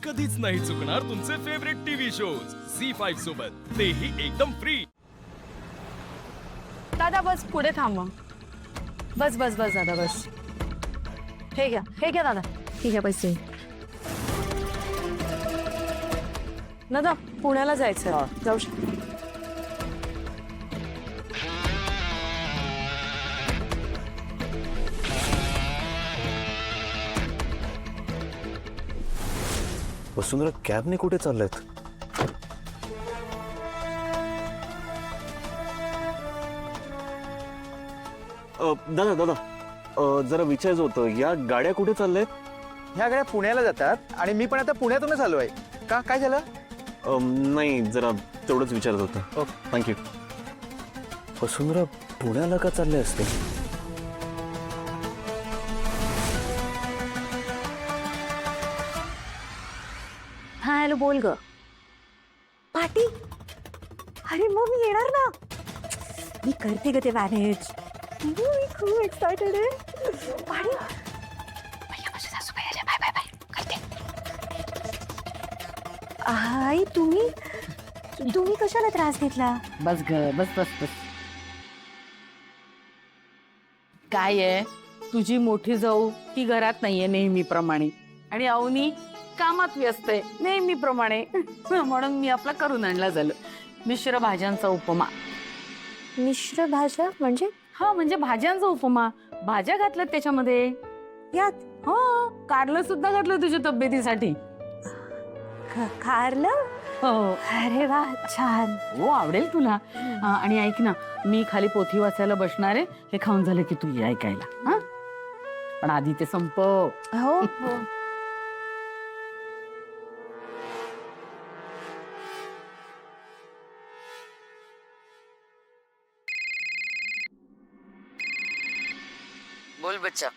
कधीच नाही चुकणार तुमचे फेवरेट टीव्ही शोज झी5 सोबत, तेही एकदम फ्री। दादा बस पुढे थांबा। बस बस बस दादा बस। हे घ्या दादा, ठीक आहे पैसे। दादा पुण्याला जायचं, जाऊ शकतो। वसुंधरा कॅबने कुठे चाललेत? दादा दादा जरा विचारायचं होतं, या गाड्या कुठे चालल्यात? ह्या गाड्या पुण्याला जातात आणि मी पण आता पुण्यातूनच आलो आहे। का काय झालं? नाही, जरा तेवढंच विचारत होतं। थँक्यू। वसुंधरा पुण्याला का चालले असते? हा हॅलो, बोल ग। पार्टी? अरे मग मी येणार ना, मी करते ग ते मॅनेज। मी खूप एक्साइटेड आहे। पार्टी माझ्या सासूबाई आल्या, बाय बाय बाय करते। आई तुम्ही कशाला त्रास घेतला? बस ग, बस बस बस। काय आहे, तुझी मोठी जाऊ ती घरात नाहीये नेहमीप्रमाणे, आणि अवनी कामात व्यस्त आहे नेहमीप्रमाणे, म्हणून मी आपला करून आणला झालं मिश्र भाज्यांचा उपमा। मिश्र भाज्या म्हणजे? हा म्हणजे भाज्यांचा उपमा, भाज्या घातल्यात त्याच्यामध्ये। यात? हो, कारलं सुद्धा घातलं तुझ्या तब्येतीसाठी। कारलं? हो। अरे वा, छान। हो, आवडेल तुला। आणि ऐक ना, मी खाली पोथी वाचायला बसणार आहे, हे खाऊन झालं की तू ये ऐकायला। हा पण आधी ते संपव। हो हो। बोल बच्चा,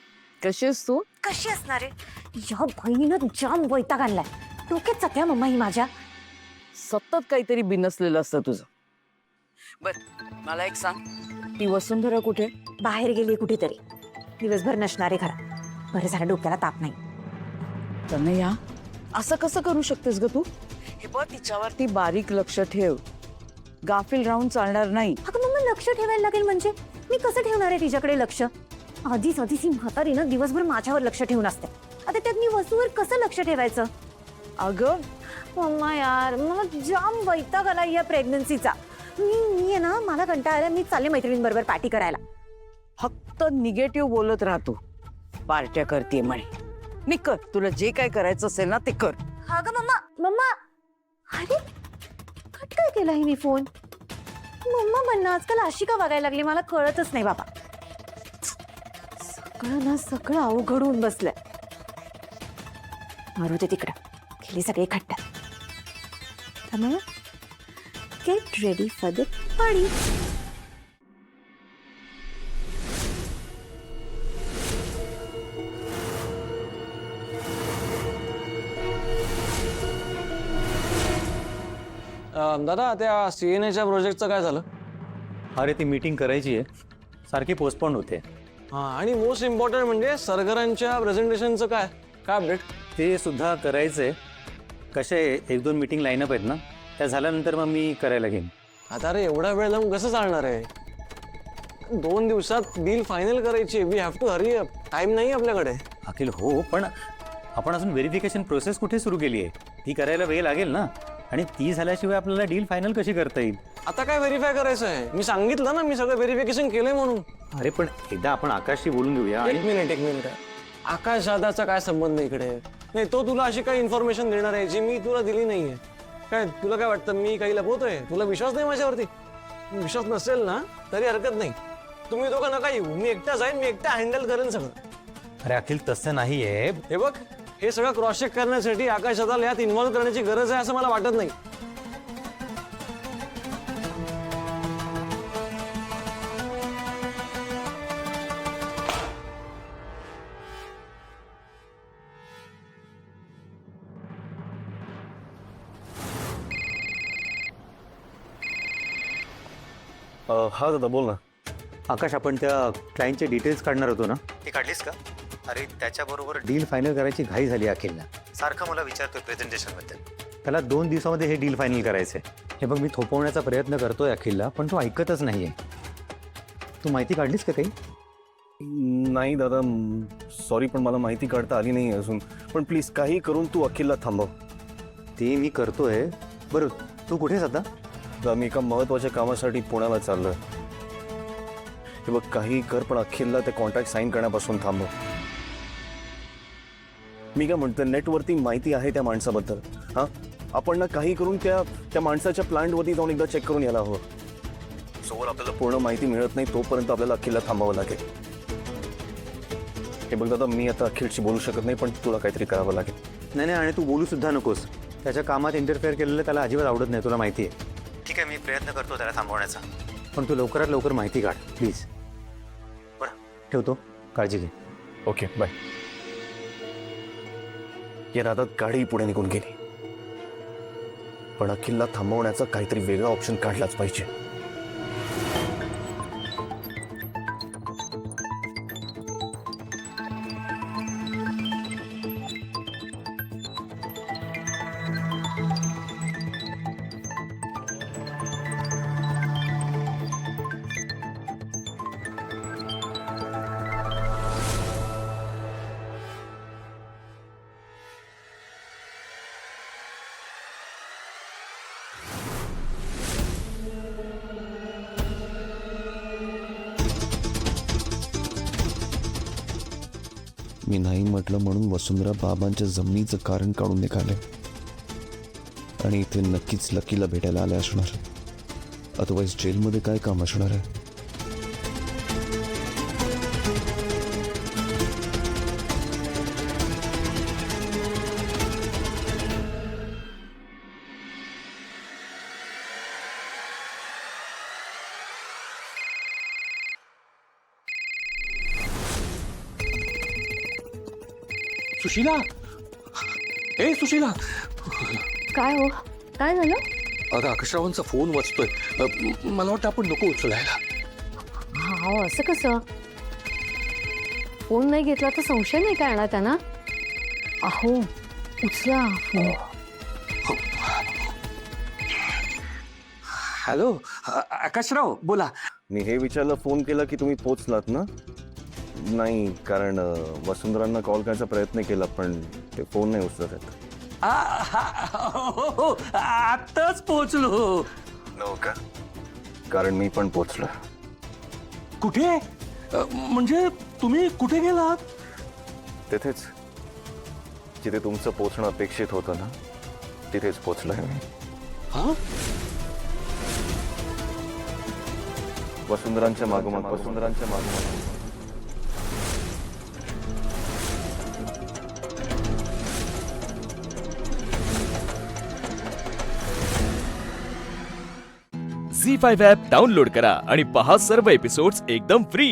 कशी आहेस तू? कशी असणार आहे? या बहिणीनं जाम वैताग आणलाय, डोक्यात सत्या मम्मा ही माझ्या। सतत काहीतरी बिनसलेलं असतं तुझं। बर मला एक सांग, ती वसुंधरा कुठे? बाहेर गेली कुठेतरी, दिवसभर नसणारे घरात। बरं झालं डोक्याला ताप नाही। तनया, असं कसं करू शकतेस ग तू? हे बघ, तिच्यावरती बारीक लक्ष ठेव, गाफील राहून चालणार नाही। अगं मम्मा, लक्ष ठेवायला लागेल म्हणजे मी कसं ठेवणार आहे तिच्याकडे लक्ष? आधीच ही म्हातारी ना दिवसभर माझ्यावर लक्ष ठेवून असते, आता त्यात मी वसूवर कसं लक्ष ठेवायचं? अगं मम्मा यार, मला जाम वैताग आला या प्रेग्नन्सीचा। मी आहे ना, मला कंटाळा आला, मी चालले मैत्रिणींबरोबर पार्टी करायला। फक्त निगेटिव्ह बोलत राहतो, पार्ट्या करते म्हणे। निकर, तुला जे काय करायचं असेल ना ते कर। अगं मम्मा मम्मा, अरे कट काय केला ही मी फोन? मम्मा म्हणणं आजकाल अशी का वागायला लागली मला कळतच नाही बाबा। सगळं ना सगळं अवघड होऊन बसलंय। मारू ते तिकडं, गेली सगळे खट्टा। त्यामुळे get ready for the party. दादा, त्या CNAच्या प्रोजेक्टचं काय झालं? अरे ती मीटिंग करायची आहे, सारखी पोस्टपोन होते। हां, आणि मोस्ट इम्पॉर्टंट म्हणजे सरगरांच्या प्रेझेंटेशनचं काय अपडेट? ते सुद्धा करायचंय। कसे 1-2 मीटिंग लाईनअप आहेत ना, त्या झाल्यानंतर मग मी करायला घेईन। आता अरे एवढा वेळ लावून कसं चालणार आहे? 2 दिवसात डील फायनल करायची, we have to hurry up, time नाही आपल्याकडे। अखिल हो, पण आपण अजून व्हेरिफिकेशन प्रोसेस कुठे सुरू केली आहे? ती करायला वेळ लागेल ना, आणि ती झाल्याशिवाय आपल्याला डील फायनल कशी करता येईल? आता काय व्हेरीफाय करायचं आहे? मी सांगितलं ना, मी सगळं व्हेरिफिकेशन केलंय म्हणून। अरे पण एकदा आपण आकाशशी बोलून घेऊया। एक मिनिट, आकाश दादाचा काय संबंध इकडे? नाही, तो तुला अशी काही इन्फॉर्मेशन देणार आहे जी मी तुला दिली नाहीये काय? तुला काय वाटतं मी काही लपवतोय? तुला विश्वास नाही माझ्यावरती? विश्वास नसेल ना तरी हरकत नाही, तुम्ही दोघं नका येऊ, मी एकटा जाईन, मी एकटा हँडल करेन सगळं। अरे अखिल तसं नाहीये। हे बघ, हे सगळं क्रॉस चेक करण्यासाठी आकाश दादाला यात इन्व्हॉल्व करण्याची गरज आहे असं मला वाटत नाही। हा दादा बोल ना। आकाश, आपण त्या क्लायंटचे डिटेल्स काढणार होतो ना, ते काढलीस का? अरे त्याच्याबरोबर डील फायनल करायची घाई झाली अखिलला। सारखं मला विचारतोय प्रेझेंटेशनबद्दल. त्याला 2 दिवसामध्ये हे डील फायनल करायचंय. हे बघ, मी थोपवण्याचा प्रयत्न करतोय अखिलला, पण तो ऐकतच नाहीये. तू माहिती काढलीस का काही? नाही दादा, सॉरी, पण मला माहिती काढता आली नाही अजून. पण प्लीज काही करून तू अखिलला थांबव. ते मी करतोय. बरं, तू कुठेस आता? दादा, मी एका महत्वाच्या कामासाठी पुण्याला चाललोय. हे बघ, काही कर, पण अखिलला ते कॉन्ट्रॅक्ट साईन करण्यापासून थांबव. मी काय म्हणतोय, नेटवरती माहिती आहे त्या माणसाबद्दल. हां, आपण ना काही करून त्या माणसाच्या प्लांटवरती जाऊन एकदा चेक करून यायला हवं. जोवर आपल्याला पूर्ण माहिती मिळत नाही तोपर्यंत आपल्याला अखिलला थांबावं लागेल. हे बघ दादा, मी आता अखिलशी बोलू शकत नाही, पण तुला काहीतरी करावं लागेल. नाही, आणि तू बोलू सुद्धा नकोस. त्याच्या कामात इंटरफेअर केलेलं त्याला अजिबात आवडत नाही, तुला माहिती आहे. ठीक आहे, मी प्रयत्न करतो त्याला थांबवण्याचा, पण तू लवकरात लवकर माहिती काढ प्लीज. बरं, ठेवतो. काळजी घे. Okay, bye. या राधात गाडी पुढे निघून गेली, पण अखिलला थांबवण्याचा काहीतरी वेगळा ऑप्शन काढलाच पाहिजे. मी नाही म्हटलं म्हणून वसुंधरा बाबांच्या जमिनीचं कारण काढून निघाले आणि इथे नक्कीच लकीला भेटायला आले असणार. अदरवाईज जेलमध्ये काय काम असणार आहे? सुशीला, ए सुशीला, काय हो, काय झालं? अगं आकाशरावांचा फोन वाजतोय. मला वाटतं आपण नको उचलायला. हा, असं कसं? फोन नाही घेतला तर संशय नाही का येणार त्यांना? अहो, उचला फोन. हॅलो, आकाशराव बोला. मी हे विचारलं फोन केला की तुम्ही पोचलात ना? नाही, कारण वसुंधरांना कॉल करायचा प्रयत्न केला पण ते फोन नाही उचलत आहेत. हो, आत्ताच पोहोचलो. हो का? कारण मी पण पोचलो. कुठे? म्हणजे तुम्ही कुठे गेलात? तिथेच जिथे तुमचं पोचणं अपेक्षित होतं ना, तिथेच पोचलोय मी. हा? वसुंधरांच्या मागोमाग, वसुंधरांच्या मागोमाग. झी5 ॲप डाउनलोड करा आणि पहा सर्व एपिसोड्स एकदम फ्री.